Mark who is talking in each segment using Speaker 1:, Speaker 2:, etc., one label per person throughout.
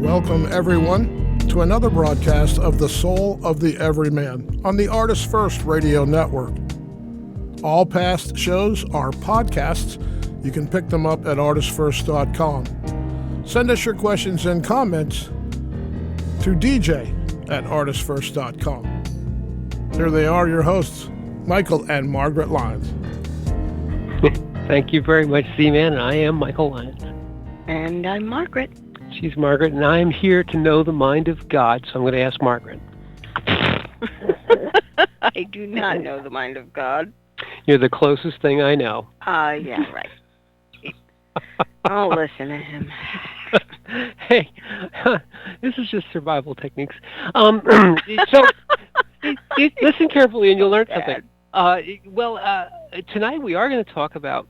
Speaker 1: Welcome, everyone, to another broadcast of The Soul of the Everyman on the ArtistFirst radio network. All past shows are podcasts. You can pick them up at ArtistFirst.com. Send us your questions and comments to dj@artistfirst.com. Here they are, your hosts, Michael and Margaret Lyons.
Speaker 2: Thank you very much, Z-Man, and I am Michael Lyons.
Speaker 3: And I'm Margaret.
Speaker 2: She's Margaret, and I am here to know the mind of God, so I'm going to ask Margaret.
Speaker 3: I do not know the mind of God.
Speaker 2: You're the closest thing I know.
Speaker 3: Yeah, right. I'll listen to him.
Speaker 2: Hey, this is just survival techniques. Listen carefully and you'll learn something. Tonight we are going to talk about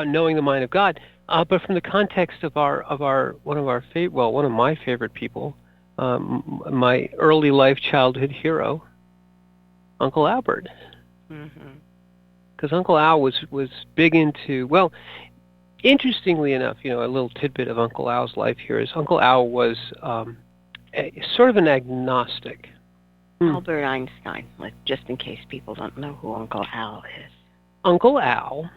Speaker 2: knowing the mind of God, but from the context of one of my favorite people, my early life childhood hero, Uncle Albert. Because Uncle Al was big into, interestingly enough, a little tidbit of Uncle Al's life here is Uncle Al was sort of an agnostic.
Speaker 3: Albert Einstein, just in case people don't know who Uncle Al is.
Speaker 2: Uncle Al,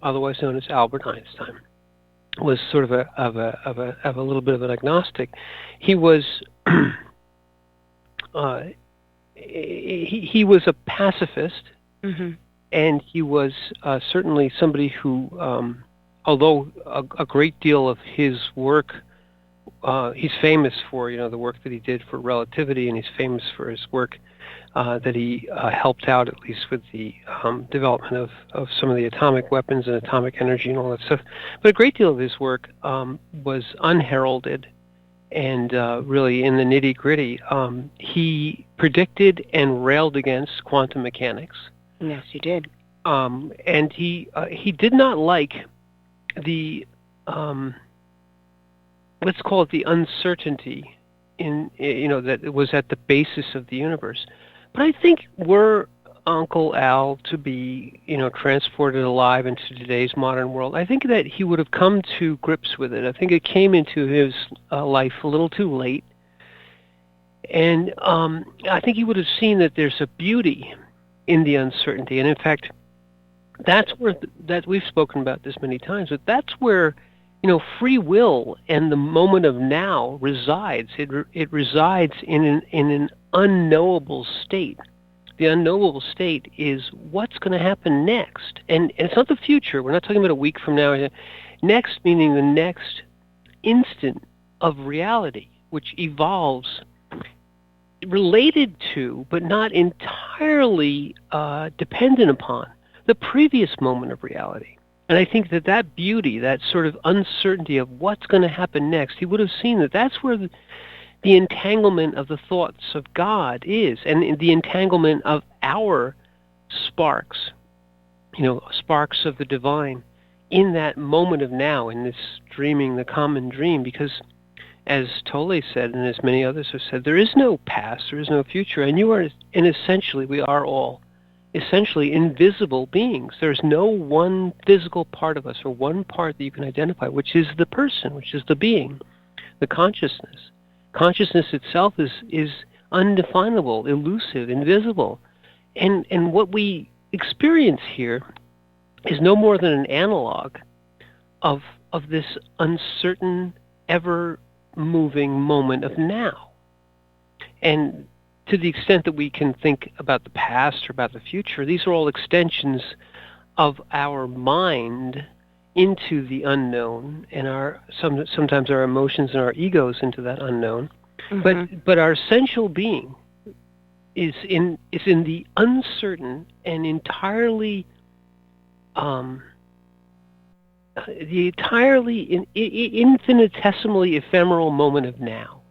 Speaker 2: otherwise known as Albert Einstein, was sort of a little bit of an agnostic. He was he was a pacifist, and he was certainly somebody who, although a great deal of his work, he's famous for the work that he did for relativity, and he's famous for his work that he helped out, at least with the development of some of the atomic weapons and atomic energy and all that stuff. But a great deal of his work was unheralded and really in the nitty-gritty. He predicted and railed against quantum mechanics.
Speaker 3: Yes, he did.
Speaker 2: And he did not like the let's call it the uncertainty that was at the basis of the universe. But I think were Uncle Al to be transported alive into today's modern world, I think that he would have come to grips with it. I think it came into his life a little too late, and I think he would have seen that there's a beauty in the uncertainty. And in fact, that's where that we've spoken about this many times, but that's where free will and the moment of now resides. It resides in an unknowable state. The unknowable state is what's going to happen next, and it's not the future. We're not talking about a week from now. Next meaning the next instant of reality, which evolves related to, but not entirely dependent upon, the previous moment of reality. And I think that beauty, that sort of uncertainty of what's going to happen next, he would have seen that that's where the entanglement of the thoughts of God is, and the entanglement of our sparks, sparks of the divine, in that moment of now, in this dreaming, the common dream. Because, as Tolle said, and as many others have said, there is no past, there is no future, and essentially we are all essentially invisible beings. There's no one physical part of us, or one part that you can identify, which is the person, which is the being, the consciousness. Consciousness itself is undefinable, elusive, invisible. And what we experience here is no more than an analog of this uncertain, ever-moving moment of now. And to the extent that we can think about the past or about the future, these are all extensions of our mind into the unknown, and sometimes our emotions and our egos into that unknown. But our essential being is in the uncertain and entirely infinitesimally ephemeral moment of now.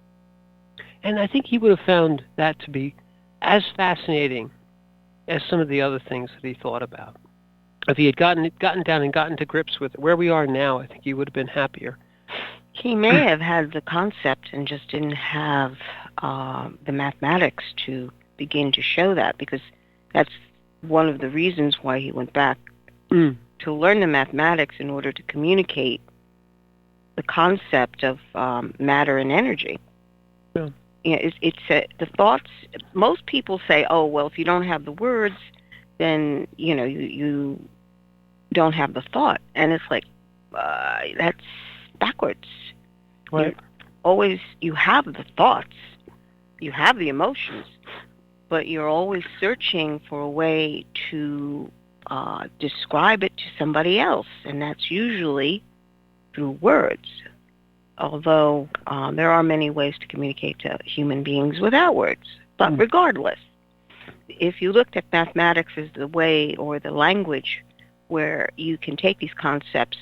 Speaker 2: And I think he would have found that to be as fascinating as some of the other things that he thought about. If he had gotten down and gotten to grips with it, where we are now, I think he would have been happier.
Speaker 3: He may have had the concept and just didn't have the mathematics to begin to show that, because that's one of the reasons why he went back to learn the mathematics in order to communicate the concept of matter and energy.
Speaker 2: Yeah.
Speaker 3: The thoughts. Most people say, "Oh, well, if you don't have the words, then you don't have the thought," and it's like that's backwards.
Speaker 2: Right.
Speaker 3: You have the thoughts, you have the emotions, but you're always searching for a way to describe it to somebody else, and that's usually through words. Although there are many ways to communicate to human beings without words. But regardless, if you looked at mathematics as the way or the language where you can take these concepts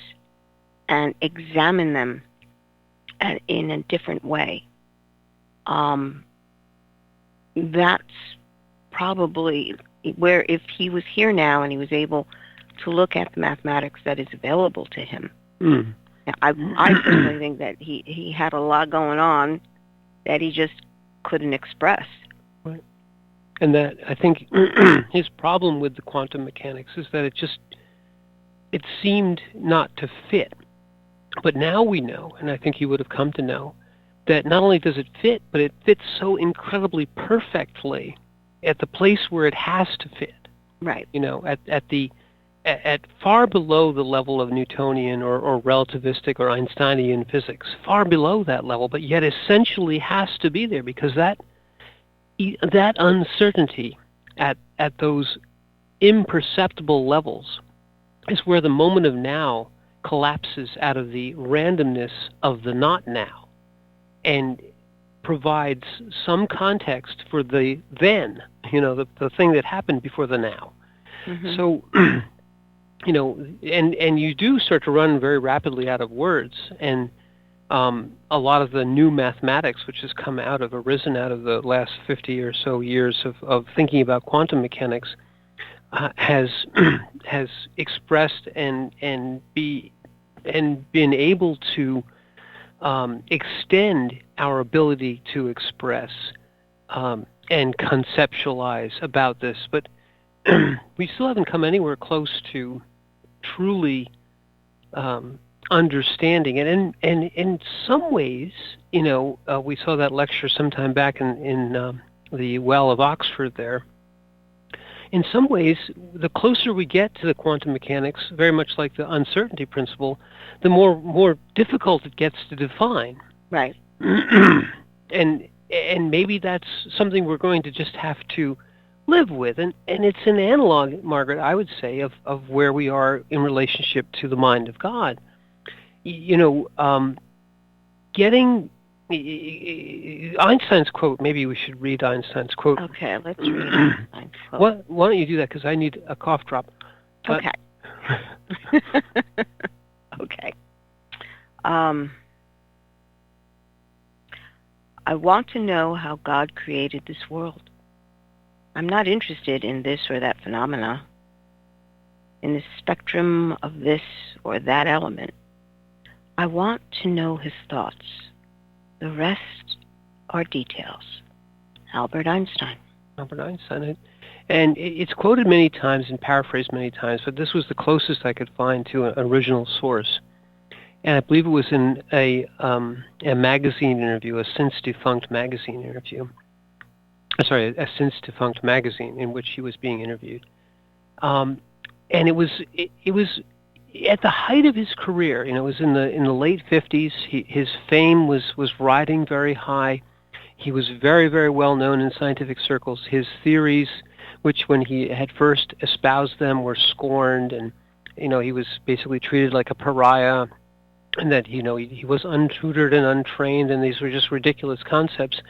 Speaker 3: and examine them in a different way, that's probably where, if he was here now and he was able to look at the mathematics that is available to him. Now, I personally think that he had a lot going on that he just couldn't express.
Speaker 2: Right. And that, I think, his problem with the quantum mechanics is that it seemed not to fit. But now we know, and I think he would have come to know, that not only does it fit, but it fits so incredibly perfectly at the place where it has to fit.
Speaker 3: Right.
Speaker 2: At far below the level of Newtonian or relativistic or Einsteinian physics, far below that level, but yet essentially has to be there, because that uncertainty at those imperceptible levels is where the moment of now collapses out of the randomness of the not now and provides some context for the then, the thing that happened before the now. Mm-hmm. So, and you do start to run very rapidly out of words, and a lot of the new mathematics, which has arisen out of the last 50 or so years of thinking about quantum mechanics, has expressed and been able to extend our ability to express and conceptualize about this, but we still haven't come anywhere close to truly understanding it. And in some ways, we saw that lecture sometime back in the Well of Oxford there. In some ways, the closer we get to the quantum mechanics, very much like the uncertainty principle, the more difficult it gets to define.
Speaker 3: Right.
Speaker 2: And maybe that's something we're going to just have to live with. And it's an analog, Margaret, I would say, of where we are in relationship to the mind of God. Getting Einstein's quote, maybe we should read Einstein's quote.
Speaker 3: Okay, let's read Einstein's quote.
Speaker 2: Why don't you do that, because I need a cough drop.
Speaker 3: Okay. Okay. I want to know how God created this world. I'm not interested in this or that phenomena, in the spectrum of this or that element. I want to know his thoughts. The rest are details. Albert Einstein.
Speaker 2: Albert Einstein. And it's quoted many times and paraphrased many times, but this was the closest I could find to an original source. And I believe it was in a magazine interview, a since-defunct magazine interview. A since-defunct magazine in which he was being interviewed. And it was at the height of his career. It was in the late 50s. His fame was riding very high. He was very, very well known in scientific circles. His theories, which when he had first espoused them, were scorned, and he was basically treated like a pariah, and that he was untutored and untrained, and these were just ridiculous concepts.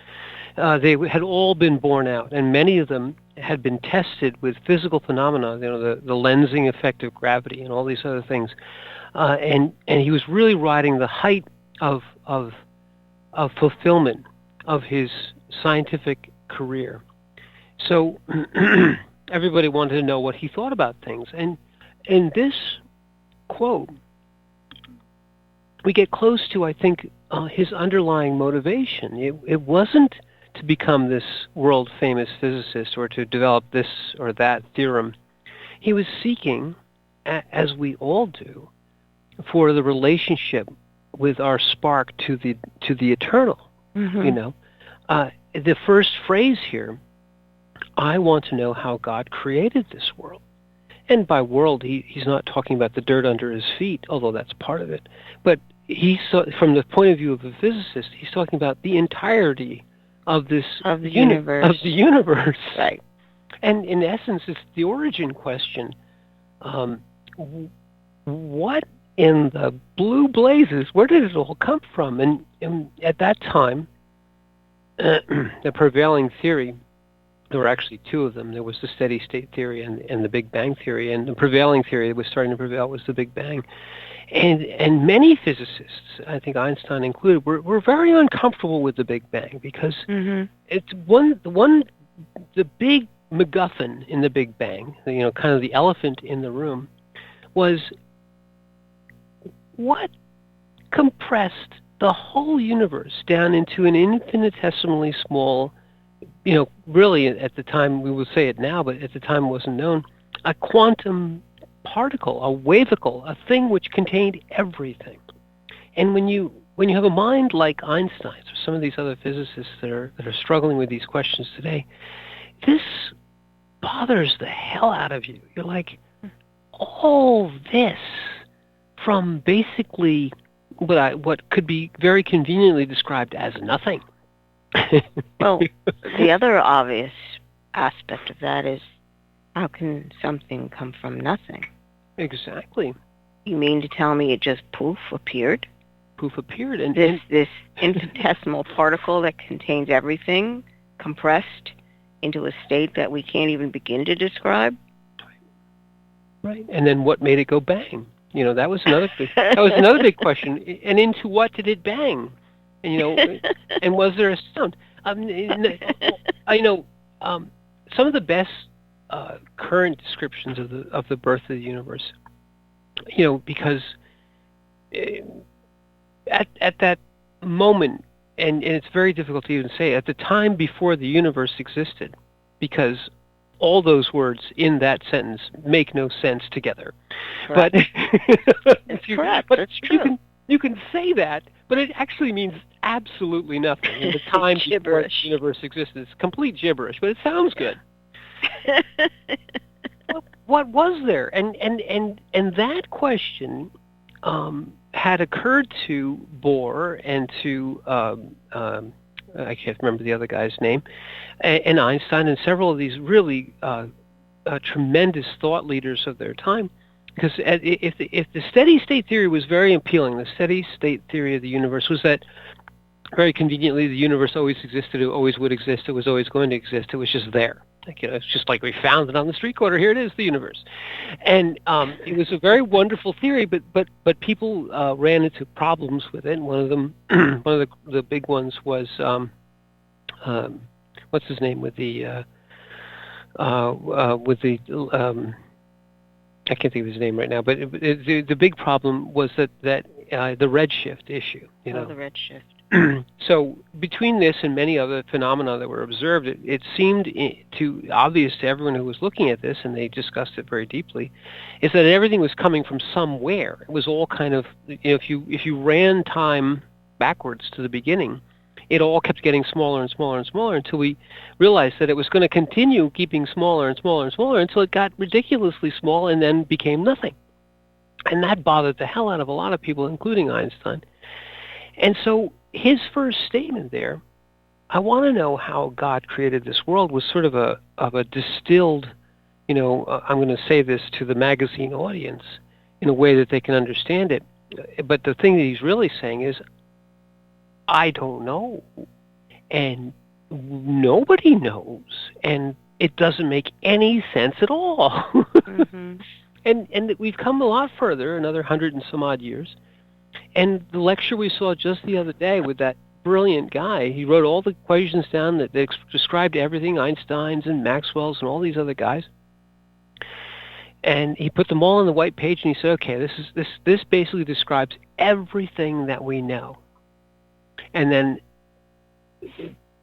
Speaker 2: They had all been borne out, and many of them had been tested with physical phenomena, the lensing effect of gravity and all these other things. And he was really riding the height of fulfillment of his scientific career. So everybody wanted to know what he thought about things. And in this quote, we get close to, I think, his underlying motivation. It wasn't to become this world-famous physicist or to develop this or that theorem. He was seeking, as we all do, for the relationship with our spark to the eternal. The first phrase here, I want to know how God created this world. And by world, he's not talking about the dirt under his feet, although that's part of it. But from the point of view of a physicist, he's talking about the entirety of this universe.
Speaker 3: Right.
Speaker 2: And in essence, it's the origin question. What in the blue blazes, where did it all come from? And at that time, the prevailing theory, there were actually two of them. There was the steady state theory and the Big Bang theory. And the prevailing theory that was starting to prevail was the Big Bang. And many physicists, I think Einstein included, were very uncomfortable with the Big Bang because it's the big MacGuffin in the Big Bang, kind of the elephant in the room, was what compressed the whole universe down into an infinitesimally small, really at the time, we will say it now, but at the time it wasn't known, a quantum particle, a wavicle, a thing which contained everything. And when you have a mind like Einstein's or some of these other physicists that are struggling with these questions today, this bothers the hell out of you. You're like, all this from basically what could be very conveniently described as nothing.
Speaker 3: Well, the other obvious aspect of that is, how can something come from nothing?
Speaker 2: Exactly.
Speaker 3: You mean to tell me it just poof appeared?
Speaker 2: Poof appeared. And
Speaker 3: this infinitesimal particle that contains everything compressed into a state that we can't even begin to describe?
Speaker 2: Right. And then what made it go bang? That was another big question. And into what did it bang? And was there a sound? Some of the best current descriptions of the birth of the universe, because at that moment, and it's very difficult to even say, at the time before the universe existed, because all those words in that sentence make no sense together.
Speaker 3: Correct.
Speaker 2: But
Speaker 3: it's correct. That's true.
Speaker 2: You can say that, but it actually means absolutely nothing. In the time before the universe existed, it's complete gibberish, but it sounds good. What was there? And that question had occurred to Bohr and to I can't remember the other guy's name, and Einstein and several of these really tremendous thought leaders of their time. Because if the steady state theory was very appealing, the steady state theory of the universe was that very conveniently the universe always existed, it always would exist, it was always going to exist, it was just there. It's just like we found it on the street corner. Here it is, the universe. And it was a very wonderful theory, but people ran into problems with it. And one of them, one of the big ones was what's his name with the I can't think of his name right now, but the big problem was that the redshift issue.
Speaker 3: The redshift.
Speaker 2: So between this and many other phenomena that were observed, it seemed obvious to everyone who was looking at this, and they discussed it very deeply, is that everything was coming from somewhere. It was all kind of, if you ran time backwards to the beginning, it all kept getting smaller and smaller and smaller until we realized that it was going to continue keeping smaller and smaller and smaller until it got ridiculously small and then became nothing. And that bothered the hell out of a lot of people, including Einstein. And so his first statement there, I want to know how God created this world, was sort of a distilled, I'm going to say this to the magazine audience in a way that they can understand it. But the thing that he's really saying is, I don't know, and nobody knows, and it doesn't make any sense at all. Mm-hmm. And we've come a lot further, another 100 and some odd years. And the lecture we saw just the other day with that brilliant guy, he wrote all the equations down that described everything, Einstein's and Maxwell's and all these other guys. And he put them all on the white page, and he said, okay, this basically describes everything that we know. And then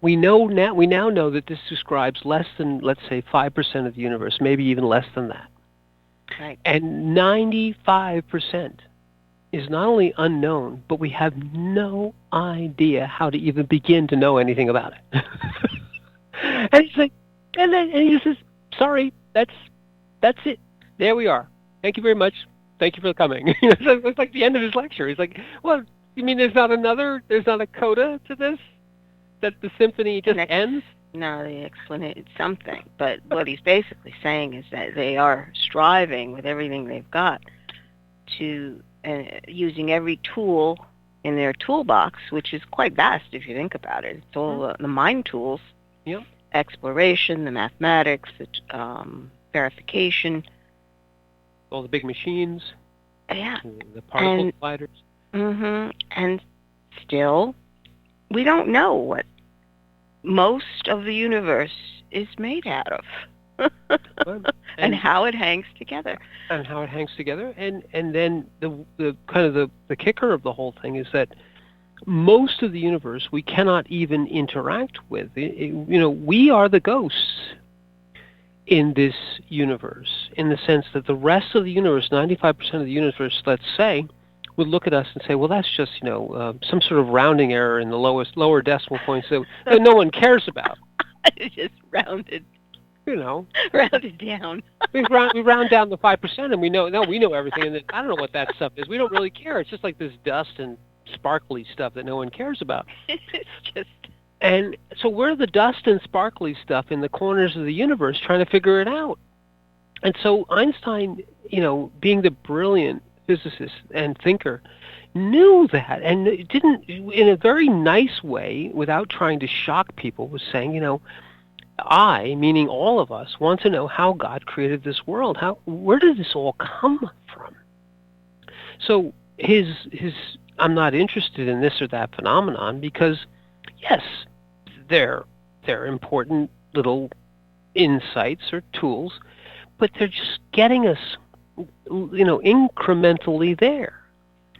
Speaker 2: we now know that this describes less than, let's say, 5% of the universe, maybe even less than that.
Speaker 3: Right.
Speaker 2: And 95% is not only unknown, but we have no idea how to even begin to know anything about it. And he's like, and he says, "Sorry, that's it. There we are. Thank you very much. Thank you for coming." It's like the end of his lecture. He's like, "Well, you mean there's not a coda to this? That the symphony just ends?"
Speaker 3: No, they explain something. But what he's basically saying is that they are striving with everything they've got to using every tool in their toolbox, which is quite vast if you think about it. It's all the mind tools, exploration, the mathematics, the verification.
Speaker 2: All the big machines.
Speaker 3: Yeah.
Speaker 2: The particle sliders.
Speaker 3: And still, we don't know what most of the universe is made out of. and how it hangs together.
Speaker 2: And then the kind of the kicker of the whole thing is that most of the universe we cannot even interact with. We are the ghosts in this universe, in the sense that the rest of the universe, 95% of the universe, let's say, would look at us and say, well, that's just, some sort of rounding error in the lower decimal points that no one cares about.
Speaker 3: It's just rounded.
Speaker 2: Rounded
Speaker 3: down.
Speaker 2: we round down the 5%, and we know everything. And I don't know what that stuff is. We don't really care. It's just like this dust and sparkly stuff that no one cares about.
Speaker 3: It's just.
Speaker 2: And so we're the dust and sparkly stuff in the corners of the universe trying to figure it out. And so Einstein, being the brilliant physicist and thinker, knew that, and didn't, in a very nice way, without trying to shock people, was saying, I, meaning all of us, want to know how God created this world. Where did this all come from? So his I'm not interested in this or that phenomenon because, yes, they're important little insights or tools, but they're just getting us, incrementally there.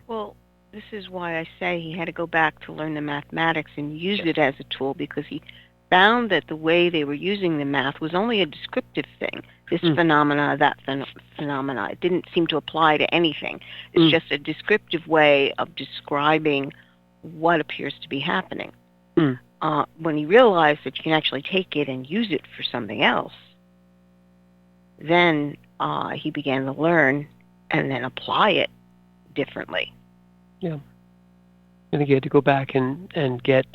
Speaker 3: Well, this is why I say he had to go back to learn the mathematics and use it as a tool, because he found that the way they were using the math was only a descriptive thing. This phenomena, that phenomena. It didn't seem to apply to anything. It's just a descriptive way of describing what appears to be happening. When he realized that you can actually take it and use it for something else, then he began to learn and then apply it differently.
Speaker 2: Yeah. And he had to go back and get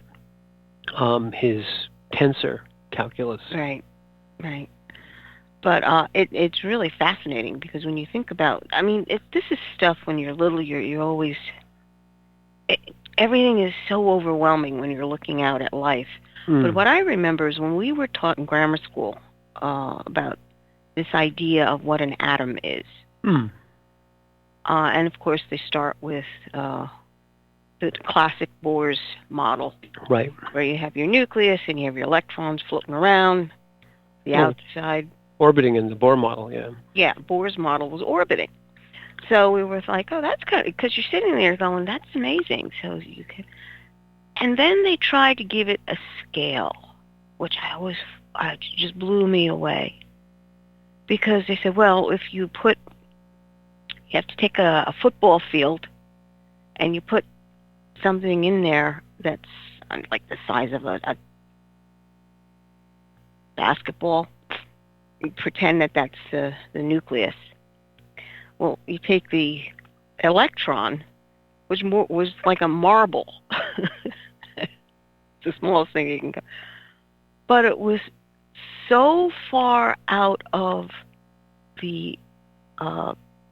Speaker 2: his tensor calculus.
Speaker 3: Right. But it's really fascinating because when you think about, this is stuff when you're little, you're always, everything is so overwhelming when you're looking out at life. But what I remember is when we were taught in grammar school about this idea of what an atom is. And of course they start with the classic Bohr's model.
Speaker 2: Right.
Speaker 3: Where you have your nucleus and you have your electrons floating around the outside.
Speaker 2: Orbiting in the Bohr model, yeah.
Speaker 3: Yeah, Bohr's model was orbiting. So we were like, oh, that's kind of, because you're sitting there going, that's amazing. So you could, and then they tried to give it a scale, which just blew me away. Because they said, well, if you have to take a football field and you put something in there that's like the size of a basketball, you pretend that that's the nucleus. Well, you take the electron, which was like a marble. It's the smallest thing you can go. But it was so far out of the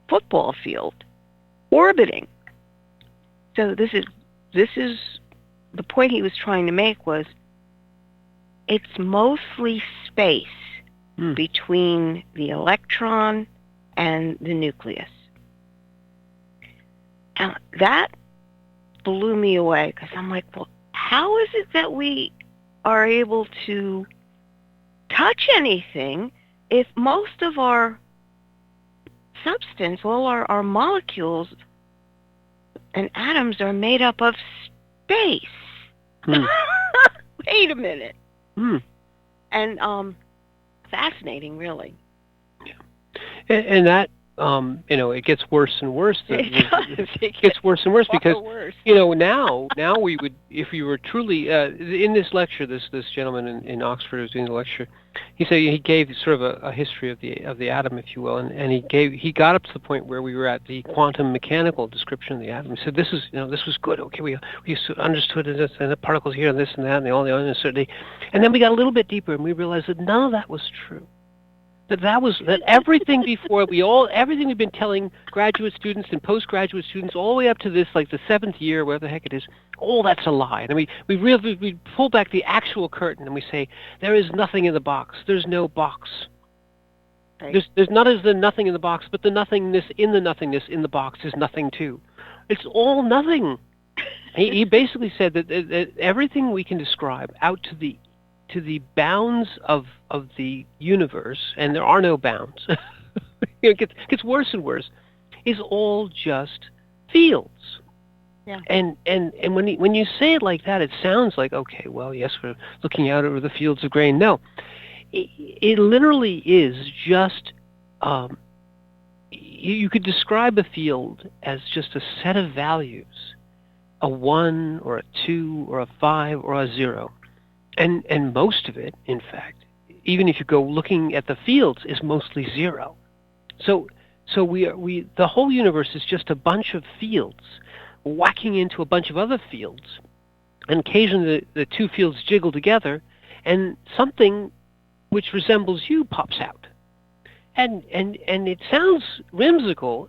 Speaker 3: football field, orbiting. So this is the point he was trying to make was it's mostly space between the electron and the nucleus. And that blew me away because I'm like, well, how is it that we are able to touch anything if most of our substance, all our molecules and atoms are made up of space? Wait a minute. And fascinating, really.
Speaker 2: Yeah. And it gets worse and worse.
Speaker 3: It
Speaker 2: gets worse and worse because,
Speaker 3: worse.
Speaker 2: now we would, if you were truly, in this lecture, this gentleman in Oxford who was doing the lecture, he gave sort of a history of the atom, if you will, and he got up to the point where we were at the quantum mechanical description of the atom. He said, this was good. Okay, we understood it, and the particles here and this and that and all the uncertainty, and then we got a little bit deeper and we realized that none of that was true. That everything before everything we've been telling graduate students and postgraduate students all the way up to this, like the 7th year, whatever the heck it is, all that's a lie. And we pull back the actual curtain and we say there is nothing in the box. There's no box.
Speaker 3: Right.
Speaker 2: There's not as the nothing in the box, but the nothingness in the box is nothing too. It's all nothing. He basically said that everything we can describe out to the bounds of the universe, and there are no bounds. It gets worse and worse. Is all just fields.
Speaker 3: Yeah.
Speaker 2: And when you say it like that, it sounds like, okay, well, yes, we're looking out over the fields of grain. No, it literally is just. You could describe a field as just a set of values, a 1 or a 2 or a 5 or a 0. And most of it, in fact, even if you go looking at the fields, is mostly 0. So the whole universe is just a bunch of fields whacking into a bunch of other fields, and occasionally the two fields jiggle together, and something which resembles you pops out. And it sounds whimsical,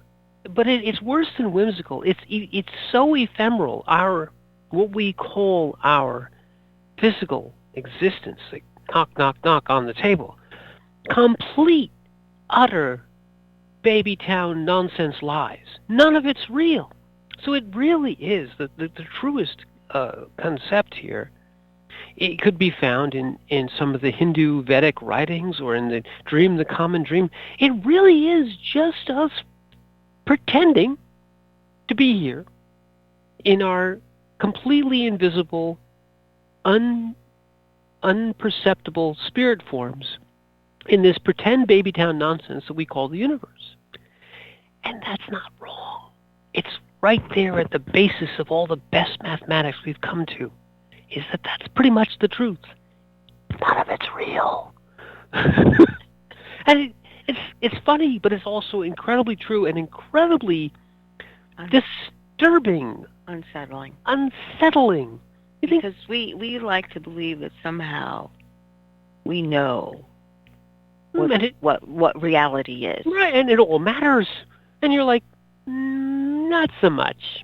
Speaker 2: but it's worse than whimsical. It's so ephemeral. What we call our physical existence, like knock, knock, knock on the table, complete, utter baby town nonsense lies. None of it's real. So it really is the truest concept here. It could be found in some of the Hindu Vedic writings or in the common dream. It really is just us pretending to be here in our completely invisible, unperceptible spirit forms in this pretend baby town nonsense that we call the universe. And that's not wrong. It's right there at the basis of all the best mathematics we've come to, is that that's pretty much the truth. None of it's real. And it's funny, but it's also incredibly true and incredibly disturbing. Unsettling.
Speaker 3: Because we like to believe that somehow we know what reality is.
Speaker 2: Right, and it all matters. And you're like, not so much.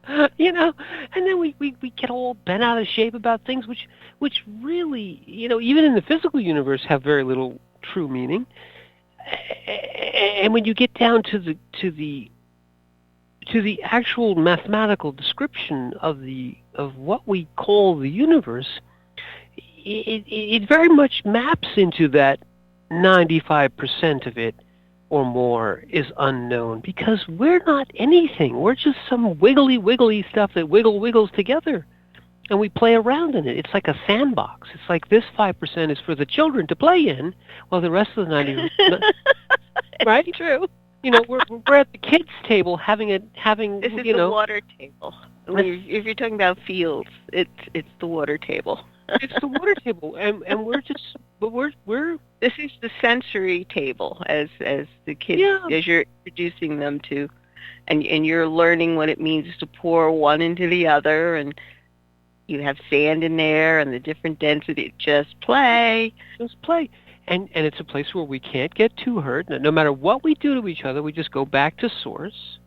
Speaker 2: And then we get all bent out of shape about things which really, even in the physical universe have very little true meaning. And when you get down to the actual mathematical description of what we call the universe, it very much maps into that 95% of it or more is unknown, because we're not anything. We're just some wiggly stuff that wiggles together, and we play around in it. It's like a sandbox. It's like this 5% is for the children to play in, while the rest of the 90%, right?
Speaker 3: True.
Speaker 2: We're at the kids' table having.
Speaker 3: This is the water table. If you're talking about fields, it's the water table.
Speaker 2: It's the water table, and we're.
Speaker 3: This is the sensory table, as the kids, as you're introducing them to, and you're learning what it means to pour one into the other, and you have sand in there and the different density. Just play.
Speaker 2: And it's a place where we can't get too hurt. No matter what we do to each other, we just go back to source,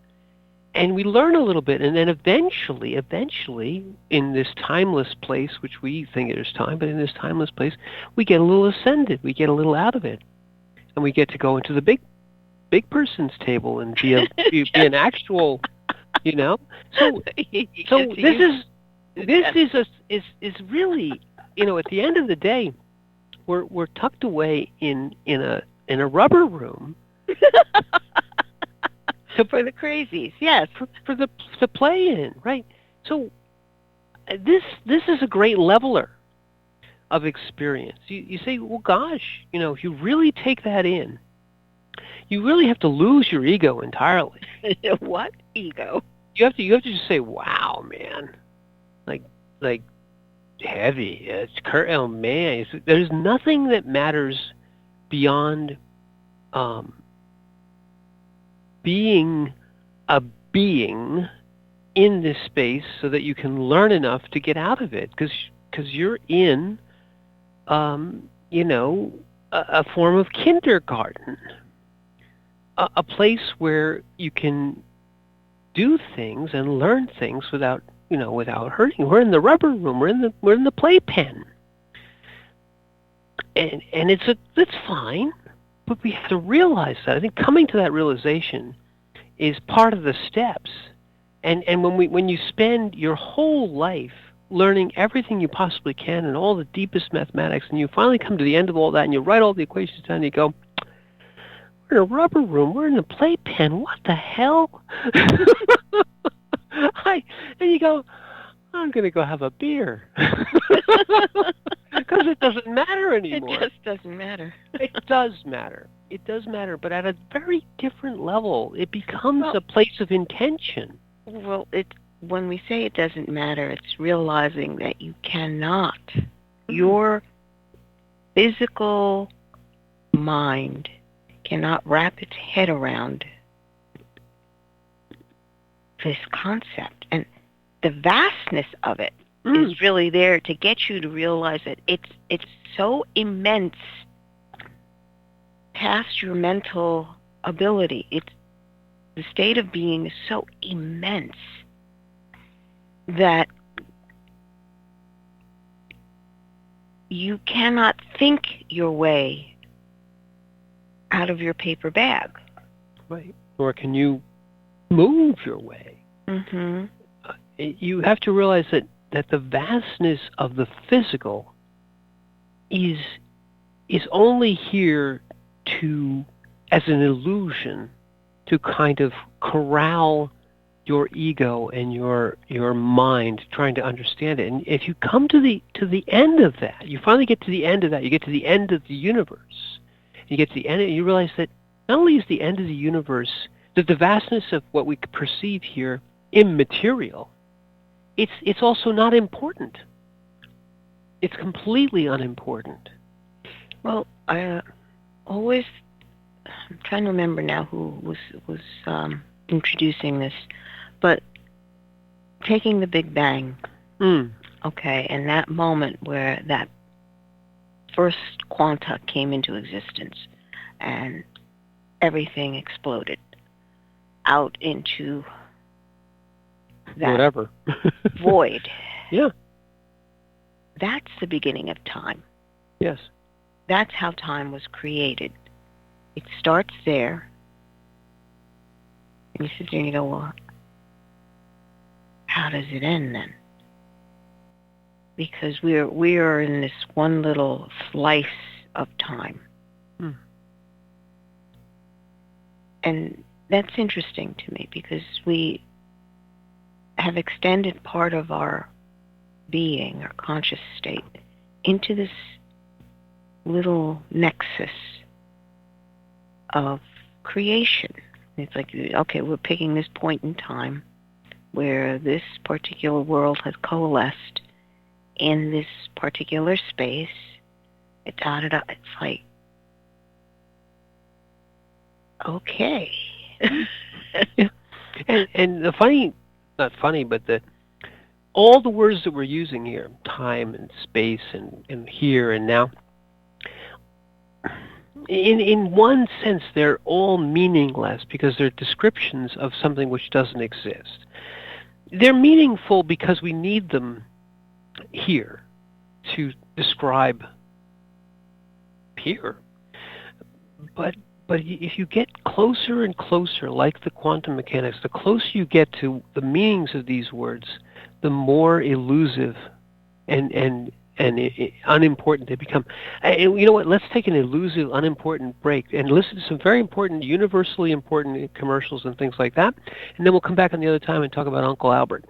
Speaker 2: and we learn a little bit. And then eventually, in this timeless place, which we think there's time, but in this timeless place, we get a little ascended. We get a little out of it, and we get to go into the big person's table and be an actual, So this is really, at the end of the day, we're tucked away in a rubber room
Speaker 3: for the crazies, yes,
Speaker 2: to play in, right? So this is a great leveler. of experience. You say, well, gosh, if you really take that in, you really have to lose your ego entirely.
Speaker 3: What ego?
Speaker 2: You have to just say, wow, man, like heavy. It's oh man, there's nothing that matters beyond being a being in this space, so that you can learn enough to get out of it, because you're in a form of kindergarten, a place where you can do things and learn things without hurting. We're in the rubber room. We're in the playpen, and it's fine, but we have to realize that. I think coming to that realization is part of the steps. And when you spend your whole life learning everything you possibly can and all the deepest mathematics, and you finally come to the end of all that, and you write all the equations down, and you go, we're in a rubber room, we're in a playpen, what the hell? And you go, I'm going to go have a beer. Because it doesn't matter anymore.
Speaker 3: It just doesn't matter.
Speaker 2: It does matter. It does matter, but at a very different level. It becomes a place of intention.
Speaker 3: Well, when we say it doesn't matter, it's realizing that you cannot. Your physical mind cannot wrap its head around this concept. And the vastness of it is really there to get you to realize that it's so immense past your mental ability. The state of being is so immense that you cannot think your way out of your paper bag.
Speaker 2: Right. Or can you move your way?
Speaker 3: Mm-hmm.
Speaker 2: You have to realize that the vastness of the physical is only here as an illusion, to kind of corral your ego and your mind trying to understand it. And if you come to the end of that, you finally get to the end of that, you get to the end of the universe. You get to the end, and you realize that not only is the end of the universe, that the vastness of what we perceive here immaterial, it's also not important. It's completely unimportant.
Speaker 3: Well, I'm trying to remember now who was introducing this, but taking the Big Bang, okay, and that moment where that first quanta came into existence and everything exploded out into that
Speaker 2: whatever
Speaker 3: void.
Speaker 2: Yeah.
Speaker 3: That's the beginning of time.
Speaker 2: Yes.
Speaker 3: That's how time was created. It starts there, and you sit there and you go, well, how does it end then? Because we are in this one little slice of time. And that's interesting to me, because we have extended part of our being, our conscious state, into this little nexus of creation. It's like, okay, we're picking this point in time where this particular world has coalesced in this particular space. It's like, okay.
Speaker 2: Yeah. And the funny, not funny, but all the words that we're using here, time and space and here and now, in one sense, they're all meaningless because they're descriptions of something which doesn't exist. They're meaningful because we need them here to describe here. But if you get closer and closer, like the quantum mechanics, the closer you get to the meanings of these words, the more elusive and unimportant they become. And you know what? Let's take an elusive, unimportant break and listen to some very important, universally important commercials and things like that. And then we'll come back on the other time and talk about Uncle Albert.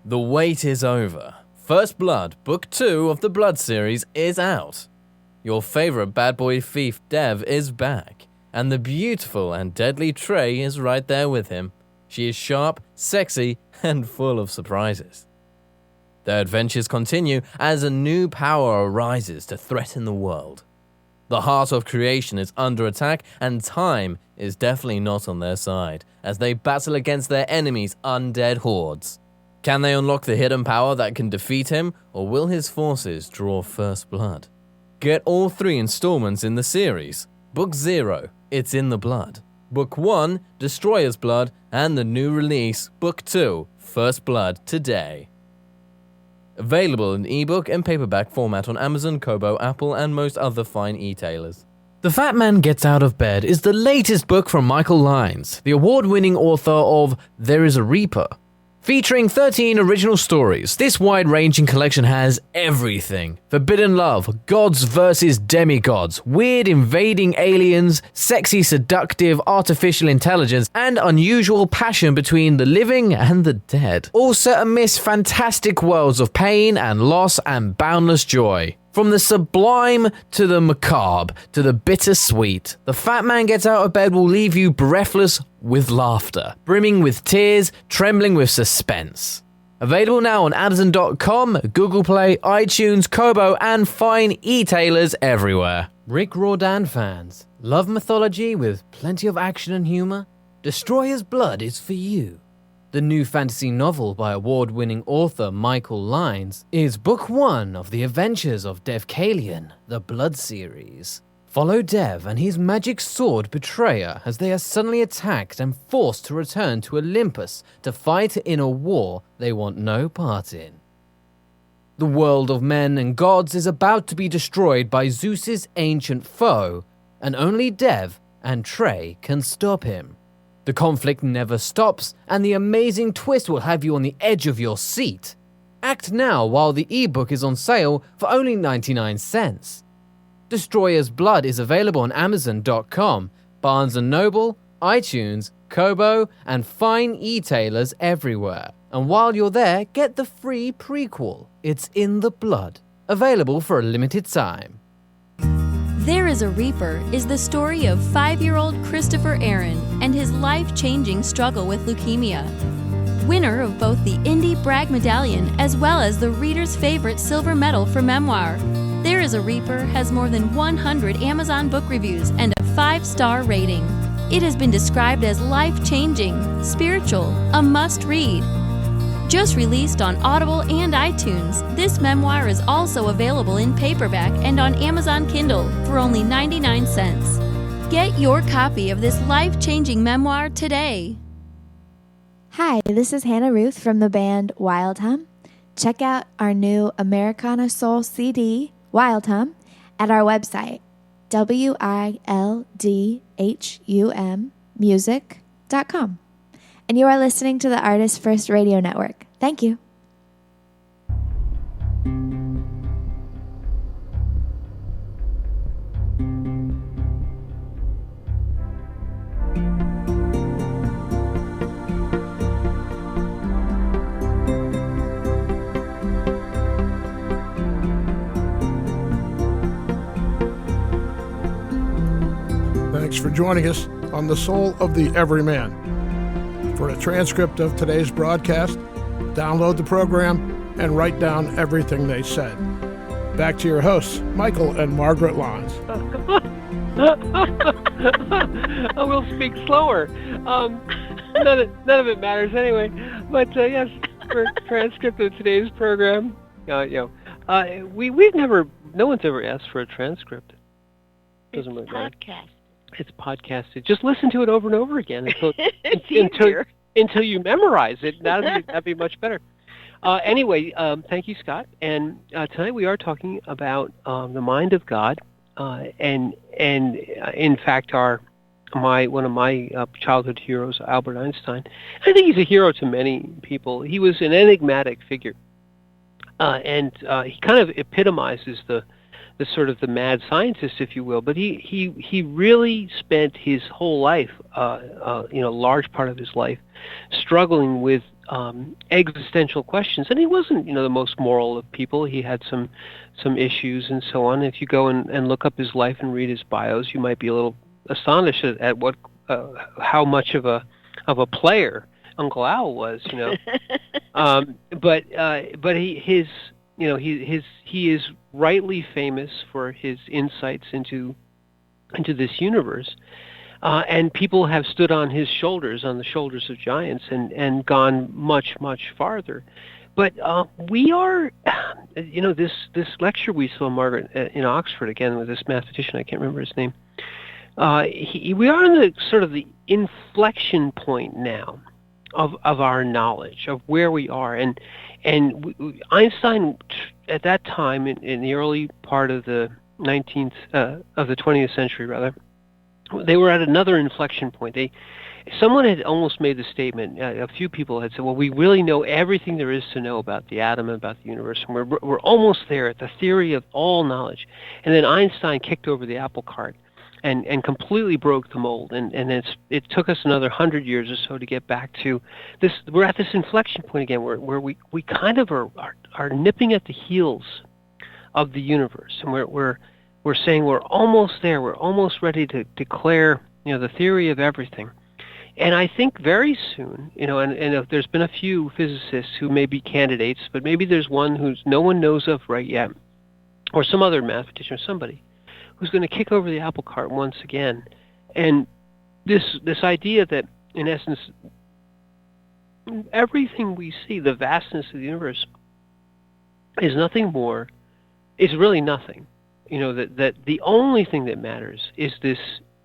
Speaker 4: The wait is over. First Blood, Book 2 of the Blood series is out. Your favorite bad boy thief Dev is back, and the beautiful and deadly Trey is right there with him. She is sharp, sexy, and full of surprises. Their adventures continue as a new power arises to threaten the world. The heart of creation is under attack, and time is definitely not on their side as they battle against their enemies' undead hordes. Can they unlock the hidden power that can defeat him, or will his forces draw first blood? Get all 3 installments in the series. Book 0, It's in the Blood. Book 1, Destroyer's Blood, and the new release, Book 2, First Blood, today. Available in ebook and paperback format on Amazon, Kobo, Apple, and most other fine e-tailers. The Fat Man Gets Out of Bed is the latest book from Michael Lyons, the award-winning author of There is a Reaper. Featuring 13 original stories, this wide-ranging collection has everything. Forbidden love, gods versus demigods, weird invading aliens, sexy seductive artificial intelligence, and unusual passion between the living and the dead. All set amidst fantastic worlds of pain and loss and boundless joy. From the sublime to the macabre to the bittersweet, The Fat Man Gets Out of Bed will leave you breathless with laughter, brimming with tears, trembling with suspense. Available now on Amazon.com, Google Play, iTunes, Kobo, and fine e-tailers everywhere. Rick Riordan fans, love mythology with plenty of action and humor? Destroyer's Blood is for you. The new fantasy novel by award-winning author Michael Lyons is Book 1 of the adventures of Dev Kalian, the Blood series. Follow Dev and his magic sword Betrayer as they are suddenly attacked and forced to return to Olympus to fight in a war they want no part in. The world of men and gods is about to be destroyed by Zeus's ancient foe, and only Dev and Trey can stop him. The conflict never stops, and the amazing twist will have you on the edge of your seat. Act now while the ebook is on sale for only 99 cents. Destroyer's Blood is available on Amazon.com, Barnes & Noble, iTunes, Kobo, and fine e-tailers everywhere. And while you're there, get the free prequel, It's in the Blood, available for a limited time.
Speaker 5: There is a Reaper is the story of 5-year-old Christopher Aaron and his life-changing struggle with leukemia. Winner of both the Indie Brag Medallion as well as the reader's favorite silver medal for memoir, There is a Reaper has more than 100 Amazon book reviews and a 5-star rating. It has been described as life-changing, spiritual, a must-read. Just released on Audible and iTunes, this memoir is also available in paperback and on Amazon Kindle for only 99 cents. Get your copy of this life-changing memoir today.
Speaker 6: Hi, this is Hannah Ruth from the band Wild Hum. Check out our new Americana Soul CD, Wild Hum, at our website, wildhummusic.com. And you are listening to the ArtistFirst Radio Network. Thank you.
Speaker 1: Thanks for joining us on The Soul of the Everyman. For a transcript of today's broadcast, download the program and write down everything they said. Back to your hosts, Michael and Margaret Lyons.
Speaker 2: I will speak slower. None of it matters anyway. But yes, for a transcript of today's program, no one's ever asked for a transcript.
Speaker 3: It's podcast.
Speaker 2: It's podcasted. Just listen to it over and over again until you memorize it. That'd be much better. Anyway, thank you, Scott. And tonight we are talking about the mind of God, and in fact, one of my childhood heroes, Albert Einstein. I think he's a hero to many people. He was an enigmatic figure, and he kind of epitomizes the sort of the mad scientist, if you will, but he really spent his whole life, large part of his life, struggling with existential questions. And he wasn't, the most moral of people. He had some issues and so on. If you go and look up his life and read his bios, you might be a little astonished at what how much of a player Uncle Al was. But he is rightly famous for his insights into this universe. And people have stood on his shoulders, on the shoulders of giants, and gone much, much farther. But we are, this lecture we saw, Margaret, in Oxford, again, with this mathematician, I can't remember his name. We are in the sort of the inflection point now of our knowledge, of where we are. And Einstein, at that time, in the early part of the 20th century, rather, they were at another inflection point. Someone had almost made the statement. A few people had said, "Well, we really know everything there is to know about the atom and about the universe, and we're almost there at the theory of all knowledge." And then Einstein kicked over the apple cart and completely broke the mold. And it took us another 100 years or so to get back to this. We're at this inflection point again, where we kind of are nipping at the heels of the universe, and we're saying we're almost there. We're almost ready to declare, the theory of everything. And I think very soon, and there's been a few physicists who may be candidates, but maybe there's one who's no one knows of right yet, or some other mathematician or somebody who's going to kick over the apple cart once again. And this idea that, in essence, everything we see, the vastness of the universe, is nothing more, is really nothing. That the only thing that matters is this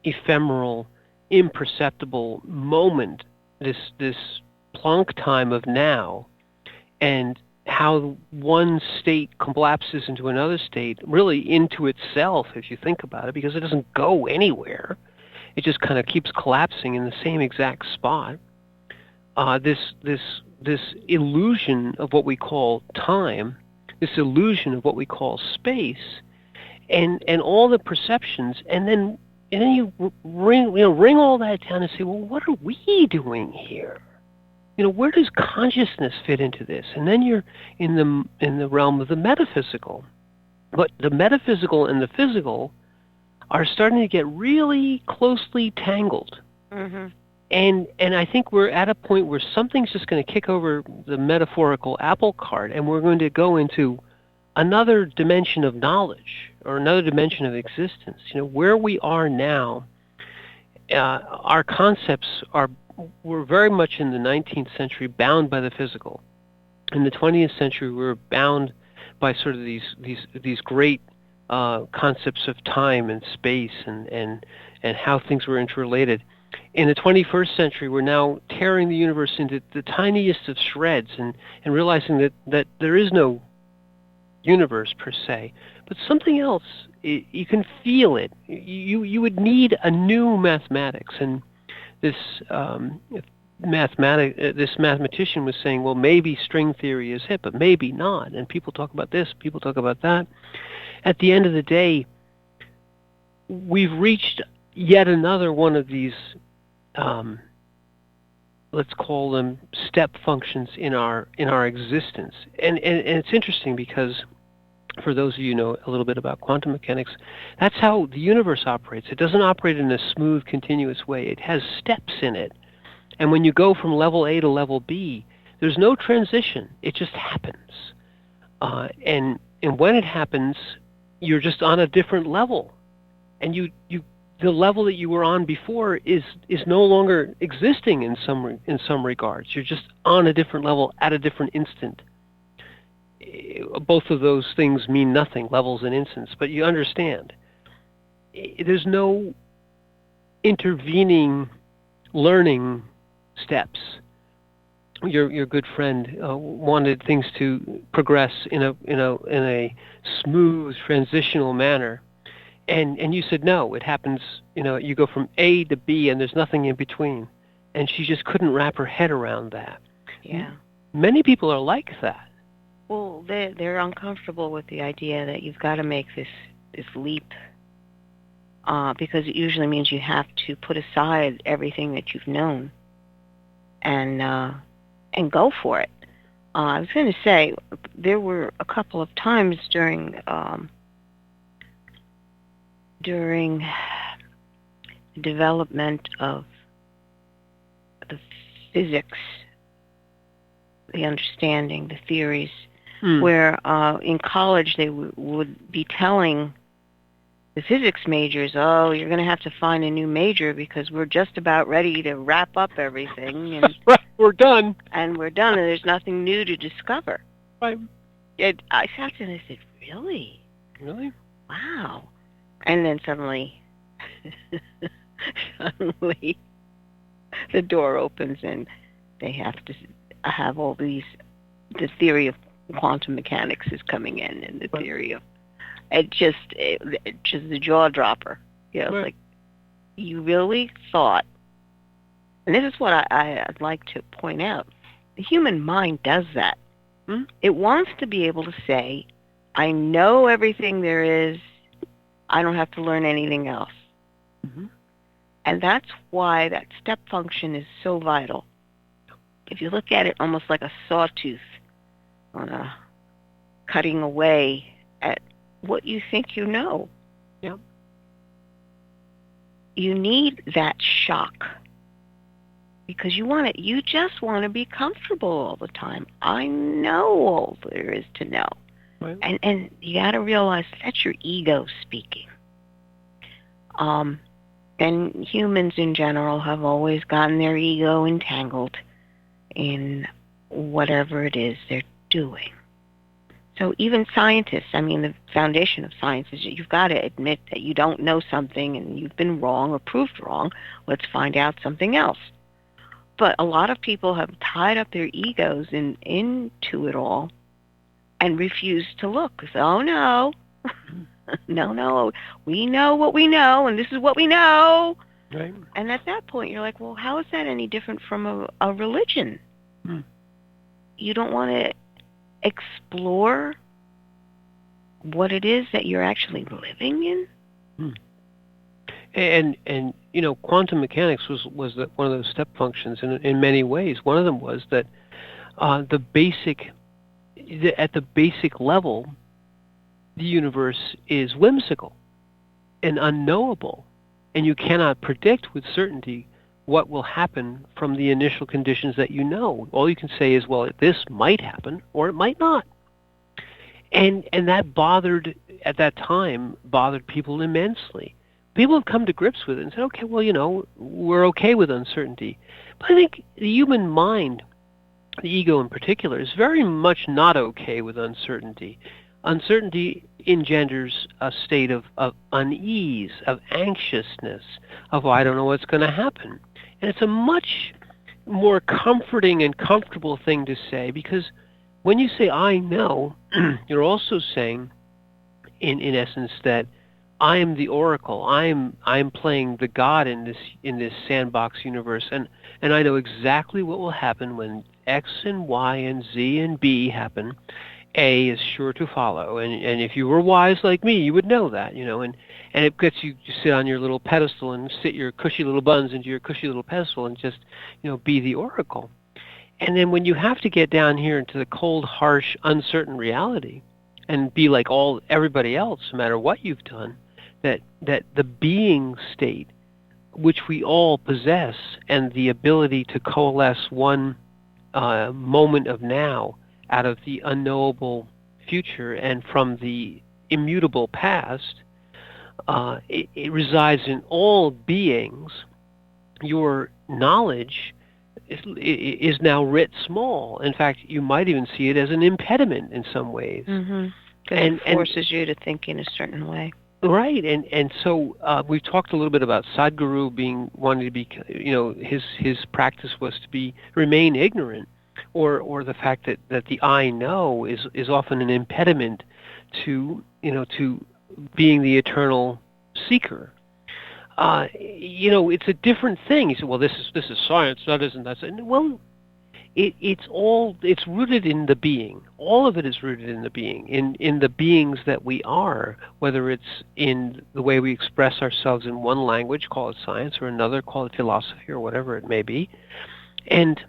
Speaker 2: ephemeral, imperceptible moment, this plunk time of now, and how one state collapses into another state, really into itself, if you think about it, because it doesn't go anywhere. It just kind of keeps collapsing in the same exact spot. This illusion of what we call time, this illusion of what we call space, and all the perceptions, and then you wring all that down and say, well, what are we doing here? Where does consciousness fit into this? And then you're in the realm of the metaphysical. But the metaphysical and the physical are starting to get really closely tangled. Mm-hmm. And I think we're at a point where something's just going to kick over the metaphorical apple cart, and we're going to go into another dimension of knowledge, or another dimension of existence. Where we are now, our concepts were very much in the 19th century bound by the physical. In the 20th century, we were bound by sort of these great concepts of time and space and how things were interrelated. In the 21st century, we're now tearing the universe into the tiniest of shreds and realizing that there is no universe per se, but something else. You can feel it. You would need a new mathematics, and this mathematician was saying, well, maybe string theory is it, but maybe not. And people talk about this, people talk about that. At the end of the day, we've reached yet another one of these, let's call them step functions in our existence. And it's interesting because, for those of you who know a little bit about quantum mechanics, that's how the universe operates. It doesn't operate in a smooth, continuous way. It has steps in it. And when you go from level A to level B, there's no transition. It just happens. And when it happens, you're just on a different level. And the level that you were on before is no longer existing in some regards. You're just on a different level at a different instant. Both of those things mean nothing, levels and instants, but you understand. There's no intervening learning steps. Your good friend wanted things to progress in a smooth transitional manner, and you said no. It happens. You go from A to B, and there's nothing in between. And she just couldn't wrap her head around that.
Speaker 3: Yeah.
Speaker 2: Many people are like that.
Speaker 3: Well, they're uncomfortable with the idea that you've got to make this leap, because it usually means you have to put aside everything that you've known, and and go for it. I was going to say, there were a couple of times during the development of the physics, the understanding, the theories, where in college they would be telling the physics majors, oh, you're going to have to find a new major because we're just about ready to wrap up everything. And
Speaker 2: we're done.
Speaker 3: And we're done, and there's nothing new to discover.
Speaker 2: Right.
Speaker 3: I sat there and I said, really?
Speaker 2: Really?
Speaker 3: Wow. And then suddenly the door opens and they have to have all these, the theory of quantum mechanics is coming in, and the theory of, it just the jaw dropper. You know,
Speaker 2: right.
Speaker 3: It's like, you really thought, and this is what I'd like to point out, the human mind does that. It wants to be able to say, I know everything there is, I don't have to learn anything else. And that's why that step function is so vital. If you look at it almost like a sawtooth on a cutting away at what you think you know.
Speaker 2: Yeah.
Speaker 3: You need that shock because you just want to be comfortable all the time. I know all there is to know.
Speaker 2: Right.
Speaker 3: And you got to realize that's your ego speaking. And humans in general have always gotten their ego entangled in whatever it is they're doing. So even scientists, I mean, the foundation of science is you've got to admit that you don't know something and you've been wrong or proved wrong. Let's find out something else. But a lot of people have tied up their egos into it all and refuse to look. Say, oh, no. No, we know what we know, and this is what we know.
Speaker 2: Right.
Speaker 3: And at that point, you're like, well, how is that any different from a religion? You don't want to explore what it is that you're actually living in?
Speaker 2: And you know, quantum mechanics was one of those step functions in many ways. One of them was that at the basic level, the universe is whimsical and unknowable, and you cannot predict with certainty what will happen from the initial conditions that you know. All you can say is, well, this might happen or it might not. And that at that time bothered people immensely. People have come to grips with it and said, okay, well, you know, we're okay with uncertainty. But I think the human mind, the ego in particular, is very much not okay with uncertainty. Uncertainty engenders a state of unease, of anxiousness, of, I don't know what's going to happen. And it's a much more comforting and comfortable thing to say, because when you say, I know, you're also saying, in essence, that I am the oracle. I'm playing the god in this sandbox universe, and I know exactly what will happen when X and Y and Z and B happen. A is sure to follow, and if you were wise like me, you would know that, you know, and it gets you to sit on your little pedestal and sit your cushy little buns into your cushy little pedestal and just, you know, be the oracle. And then when you have to get down here into the cold, harsh, uncertain reality and be like everybody else, no matter what you've done, that the being state, which we all possess, and the ability to coalesce one moment of now out of the unknowable future and from the immutable past, it resides in all beings. Your knowledge is now writ small. In fact, you might even see it as an impediment in some ways.
Speaker 3: And it forces you to think in a certain way.
Speaker 2: Right, and so we've talked a little bit about Sadhguru wanting to be, you know, his practice was to remain ignorant, or the fact that the I know is often an impediment to, you know, to being the eternal seeker. You know, it's a different thing. You say, well, this is science, that isn't that. Well, it's rooted in the being. All of it is rooted in the being, in the beings that we are, whether it's in the way we express ourselves in one language, call it science, or another, call it philosophy, or whatever it may be. And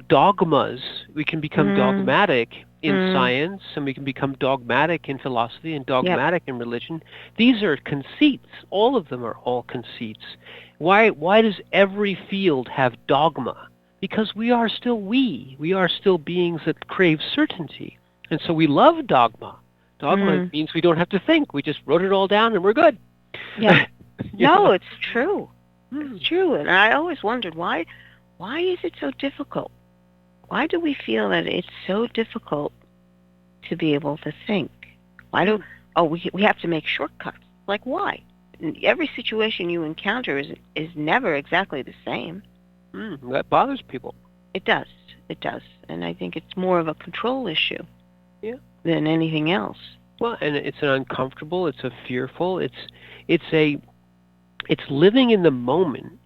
Speaker 2: dogmas. We can become dogmatic in
Speaker 3: Mm.
Speaker 2: science, and we can become dogmatic in philosophy and
Speaker 3: Yep.
Speaker 2: dogmatic in religion. These are conceits. All of them are all conceits. Why does every field have dogma? Because we are still we. We are still beings that crave certainty. And so we love dogma. Dogma means we don't have to think. We just wrote it all down and we're good.
Speaker 3: Yeah.
Speaker 2: You
Speaker 3: No,
Speaker 2: know?
Speaker 3: it's true. It's true. And I always wondered why is it so difficult? Why do we feel that it's so difficult to be able to think? Why do we have to make shortcuts? Like why? Every situation you encounter is never exactly the same.
Speaker 2: That bothers people.
Speaker 3: It does. It does. And I think it's more of a control issue.
Speaker 2: Yeah.
Speaker 3: Than anything else.
Speaker 2: Well, and it's an uncomfortable, it's a fearful, it's living in the moment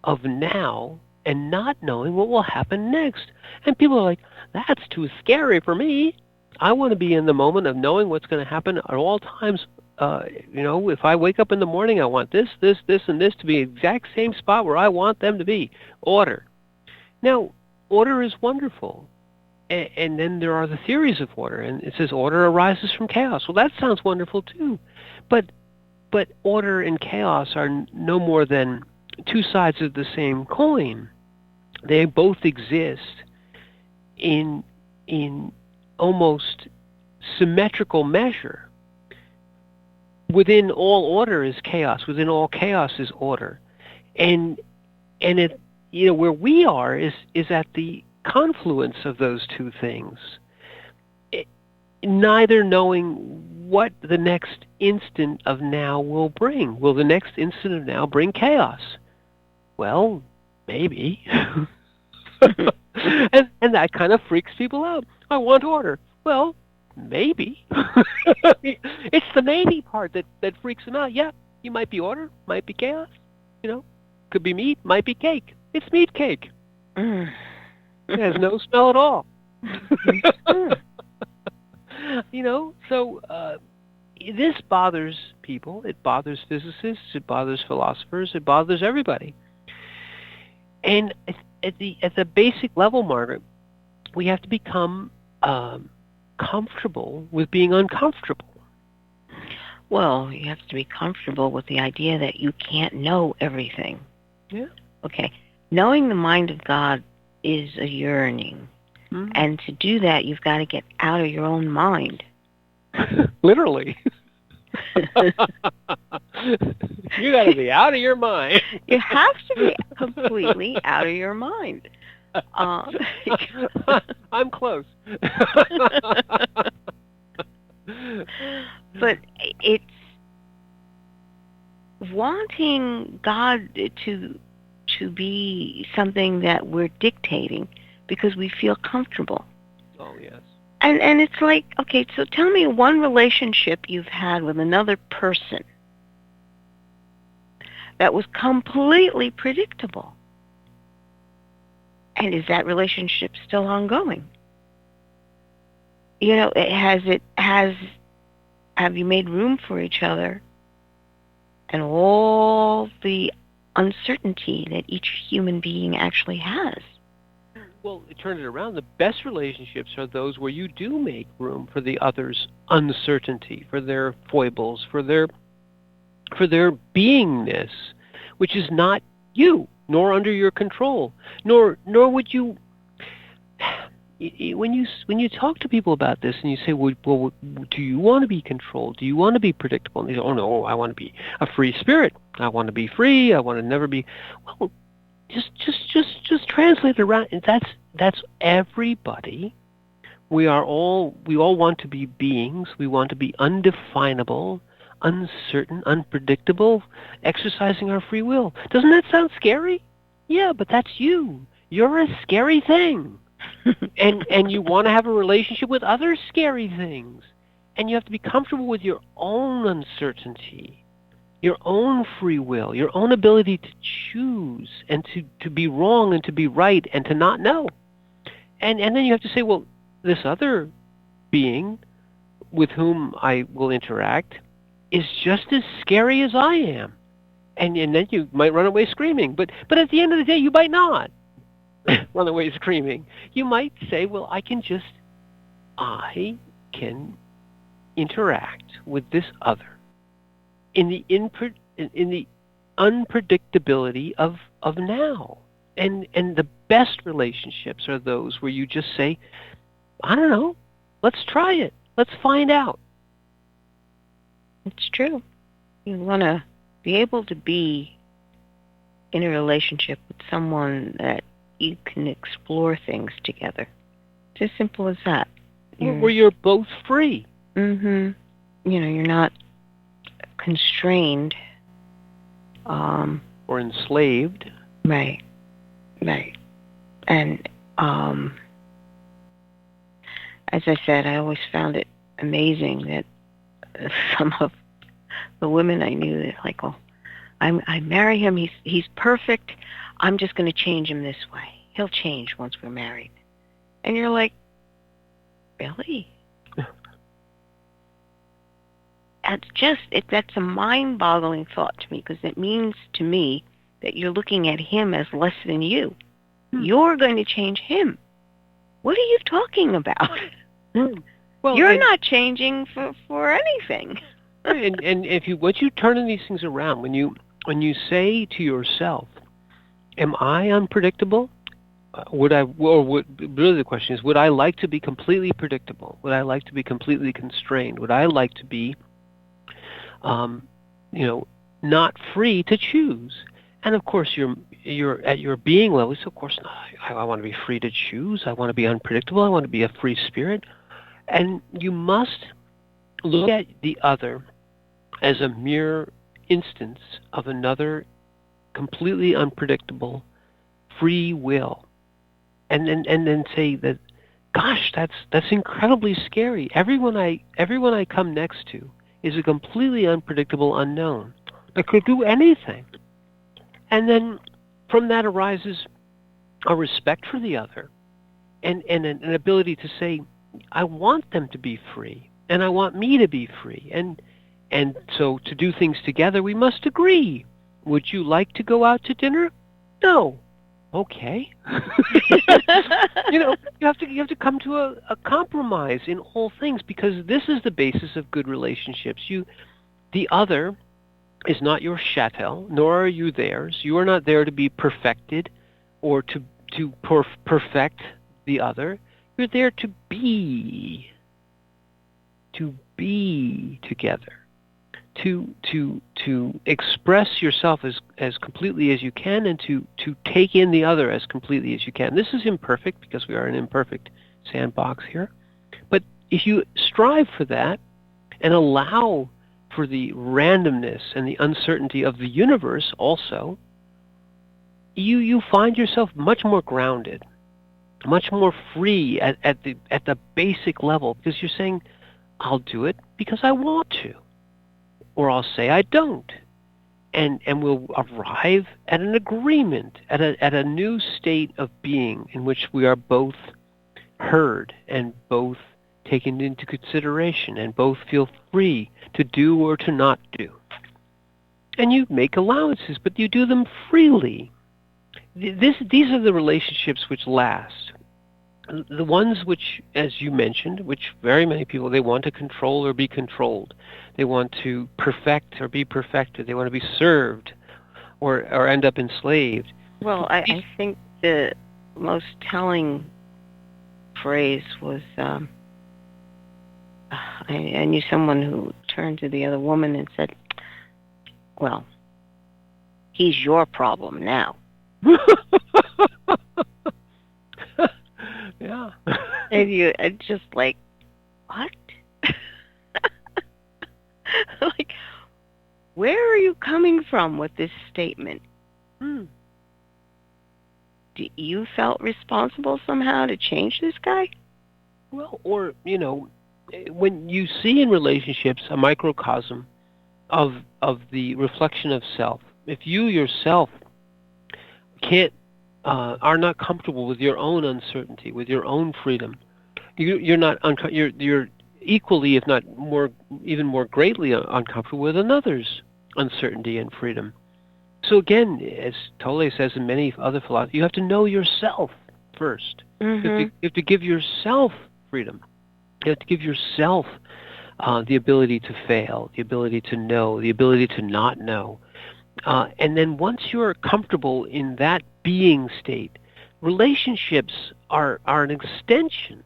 Speaker 2: of now and not knowing what will happen next. And people are like, that's too scary for me. I want to be in the moment of knowing what's going to happen at all times. If I wake up in the morning, I want this, and this to be the exact same spot where I want them to be. Order. Now, order is wonderful. And then there are the theories of order, and it says order arises from chaos. Well, that sounds wonderful too, but order and chaos are no more than two sides of the same coin. They both exist in almost symmetrical measure. Within all order is chaos. Within all chaos is order, and it where we are is at the confluence of those two things, neither knowing what the next instant of now will bring. Will the next instant of now bring chaos? Well, maybe. and that kind of freaks people out. I want order. Well, maybe. It's the maybe part that freaks them out. Yeah, you might be order, might be chaos. Could be meat, might be cake. It's meat cake. It has no smell at all. So this bothers people. It bothers physicists. It bothers philosophers. It bothers everybody. And at the basic level, Margaret, we have to become comfortable with being uncomfortable.
Speaker 3: Well, you have to be comfortable with the idea that you can't know everything.
Speaker 2: Yeah.
Speaker 3: Okay. Knowing the mind of God is a yearning. And to do that, you've got to get out of your own mind.
Speaker 2: Literally. You got to be out of your mind.
Speaker 3: You have to be completely out of your mind.
Speaker 2: I'm close.
Speaker 3: But it's wanting God to be something that we're dictating because we feel comfortable.
Speaker 2: Oh, yes.
Speaker 3: And it's like, okay, so tell me one relationship you've had with another person that was completely predictable. And is that relationship still ongoing? Have you made room for each other and all the uncertainty that each human being actually has?
Speaker 2: Well, turn it around. The best relationships are those where you do make room for the other's uncertainty, for their foibles, for their beingness, which is not you, nor under your control, nor would you. When you talk to people about this and you say, well, do you want to be controlled? Do you want to be predictable? And they say, oh no, I want to be a free spirit. I want to be free. I want to never be. Well, just translate it around. That's everybody. We all want to be beings. We want to be undefinable, uncertain, unpredictable, exercising our free will. Doesn't that sound scary? Yeah, but that's you. You're a scary thing. and you want to have a relationship with other scary things. And you have to be comfortable with your own uncertainty, your own free will, your own ability to choose and to be wrong and to be right and to not know. And then you have to say, well, this other being with whom I will interact is just as scary as I am. And then you might run away screaming. But at the end of the day, you might not. run away screaming. You might say, well, I can interact with this other in the unpredictability of now. And the best relationships are those where you just say, I don't know, let's try it. Let's find out.
Speaker 3: It's true. You want to be able to be in a relationship with someone that you can explore things together. It's as simple as that.
Speaker 2: Where you're both free.
Speaker 3: Mm-hmm. You're not constrained.
Speaker 2: Or enslaved.
Speaker 3: Right. And as I said, I always found it amazing that some of the women I knew, they're like, oh, I marry him, he's perfect, I'm just going to change him this way. He'll change once we're married. And you're like, really? That's a mind-boggling thought to me, because it means to me that you're looking at him as less than you. You're going to change him. What are you talking about? Well, you're not changing for anything.
Speaker 2: And once you turn these things around, when you say to yourself, "Am I unpredictable? Really the question is, would I like to be completely predictable? Would I like to be completely constrained? Would I like to be, not free to choose?" And of course, you're at your being level. So of course, no, I want to be free to choose. I want to be unpredictable. I want to be a free spirit. And you must look at the other as a mere instance of another completely unpredictable free will, and then say that, gosh, that's incredibly scary. Everyone I come next to is a completely unpredictable unknown that could do anything. And then from that arises a respect for the other, and an ability to say, I want them to be free, and I want me to be free. And so to do things together, we must agree. Would you like to go out to dinner? No. Okay. You have to come to a compromise in all things, because this is the basis of good relationships. The other is not your chattel, nor are you theirs. You are not there to be perfected or to perfect the other. You're there to be together, to express yourself as completely as you can, and to take in the other as completely as you can. This is imperfect because we are an imperfect sandbox here. But if you strive for that and allow for the randomness and the uncertainty of the universe also, you find yourself much more grounded, much more free at the basic level, because you're saying, I'll do it because I want to, or I'll say I don't, and we'll arrive at an agreement, at a new state of being in which we are both heard and both taken into consideration and both feel free to do or to not do. And you make allowances, but you do them freely. These are the relationships which last. The ones which, as you mentioned, which very many people, they want to control or be controlled. They want to perfect or be perfected. They want to be served or end up enslaved.
Speaker 3: Well, I think the most telling phrase was, I knew someone who turned to the other woman and said, well, he's your problem now.
Speaker 2: Yeah.
Speaker 3: And you just like, what? Like, where are you coming from with this statement? You felt responsible somehow to change this guy?
Speaker 2: Well, or, when you see in relationships a microcosm of the reflection of self, if you yourself are not comfortable with your own uncertainty, with your own freedom, you're equally, if not more, even more greatly uncomfortable with another's uncertainty and freedom. So again, as Tolle says in many other philosophies, you have to know yourself first. You have to give yourself freedom. You have to give yourself the ability to fail, the ability to know, the ability to not know. And then once you're comfortable in that being state, relationships are an extension,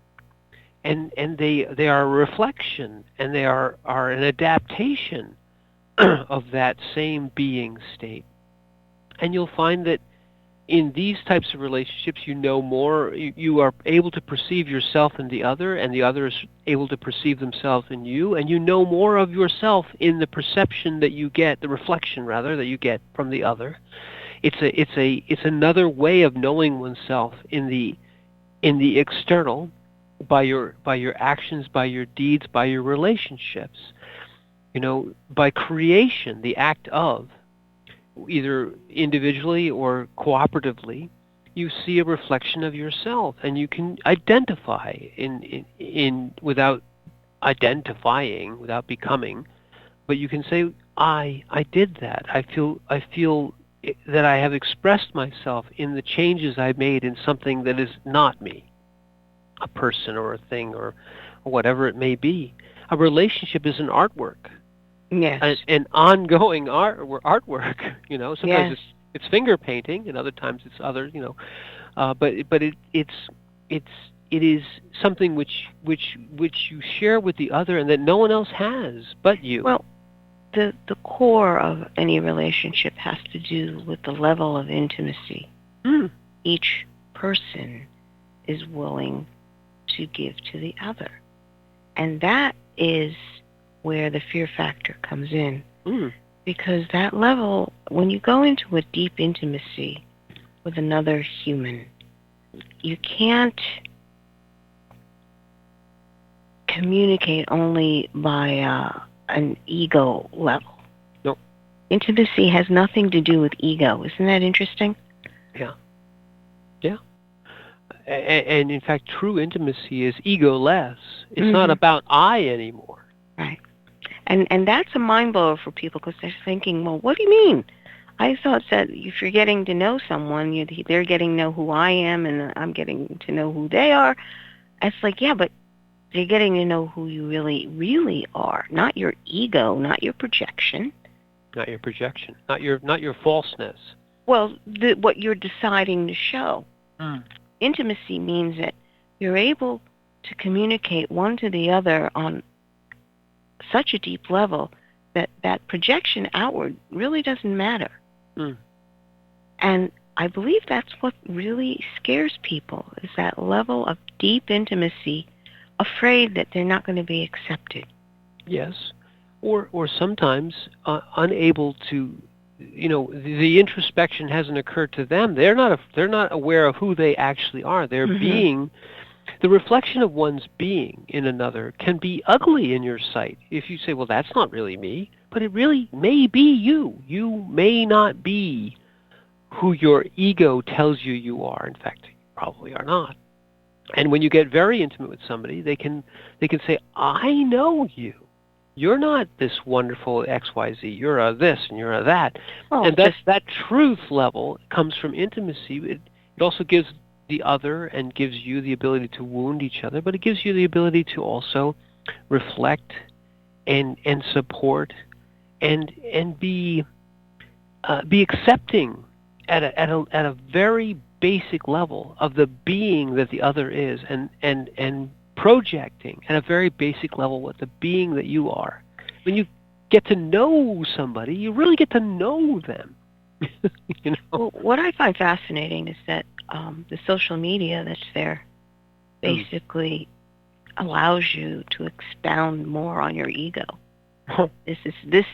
Speaker 2: and they are a reflection, and they are an adaptation of that same being state. And you'll find that in these types of relationships, you know more. You are able to perceive yourself in the other, and the other is able to perceive themselves in you, and you know more of yourself in the perception that you get, the reflection rather that you get from the other. It's another way of knowing oneself in the external, by your actions, by your deeds, by your relationships. By creation, the act of, either individually or cooperatively, you see a reflection of yourself, and you can identify in without identifying, without becoming, but you can say, I did that. I feel that I have expressed myself in the changes I made in something that is not me, a person or a thing or whatever it may be. A relationship is an artwork.
Speaker 3: Yes.
Speaker 2: An ongoing artwork. Sometimes
Speaker 3: Yes.
Speaker 2: it's finger painting, and other times it's other. But it is something which you share with the other, and that no one else has but you.
Speaker 3: Well, the core of any relationship has to do with the level of intimacy each person is willing to give to the other, and that is where the fear factor comes in. Because that level, when you go into a deep intimacy with another human, you can't communicate only by an ego level.
Speaker 2: Nope.
Speaker 3: Intimacy has nothing to do with ego. Isn't that interesting?
Speaker 2: Yeah. And in fact, true intimacy is ego-less. It's not about I anymore.
Speaker 3: Right. And that's a mind blower for people, because they're thinking, well, what do you mean? I thought that if you're getting to know someone, they're getting to know who I am, and I'm getting to know who they are. It's like, yeah, but they're getting to know who you really, really are, not your ego, not your projection.
Speaker 2: Not your projection, not your falseness.
Speaker 3: Well, what you're deciding to show. Intimacy means that you're able to communicate one to the other on such a deep level that projection outward really doesn't matter. And I believe that's what really scares people, is that level of deep intimacy, afraid that they're not going to be accepted.
Speaker 2: Yes. Or sometimes unable to, the introspection hasn't occurred to them. They're not aware of who they actually are. They're being. The reflection of one's being in another can be ugly in your sight if you say, well, that's not really me, but it really may be you. You may not be who your ego tells you are. In fact, you probably are not. And when you get very intimate with somebody, they can say, I know you. You're not this wonderful XYZ. You're a this and you're a that. And that truth level comes from intimacy. It also gives the other and gives you the ability to wound each other, but it gives you the ability to also reflect and support and be accepting at a very basic level of the being that the other is, and projecting at a very basic level what the being that you are. When you get to know somebody, you really get to know them.
Speaker 3: Well, what I find fascinating is that the social media that's there basically allows you to expound more on your ego. This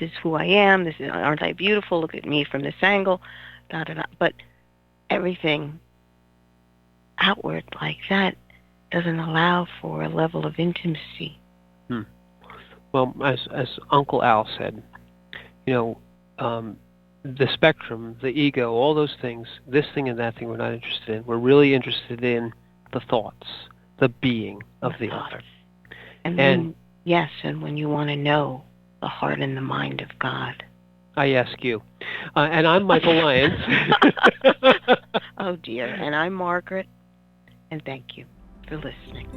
Speaker 3: is who I am. Aren't I beautiful? Look at me from this angle. Da da da. But everything outward like that doesn't allow for a level of intimacy.
Speaker 2: Well, as Uncle Al said, the spectrum, the ego, all those things, this thing and that thing we're not interested in. We're really interested in the thoughts, the being of the other.
Speaker 3: And when you want to know the heart and the mind of God.
Speaker 2: I ask you. And I'm Michael Lyons.
Speaker 3: Oh, dear. And I'm Margaret. And thank you for listening.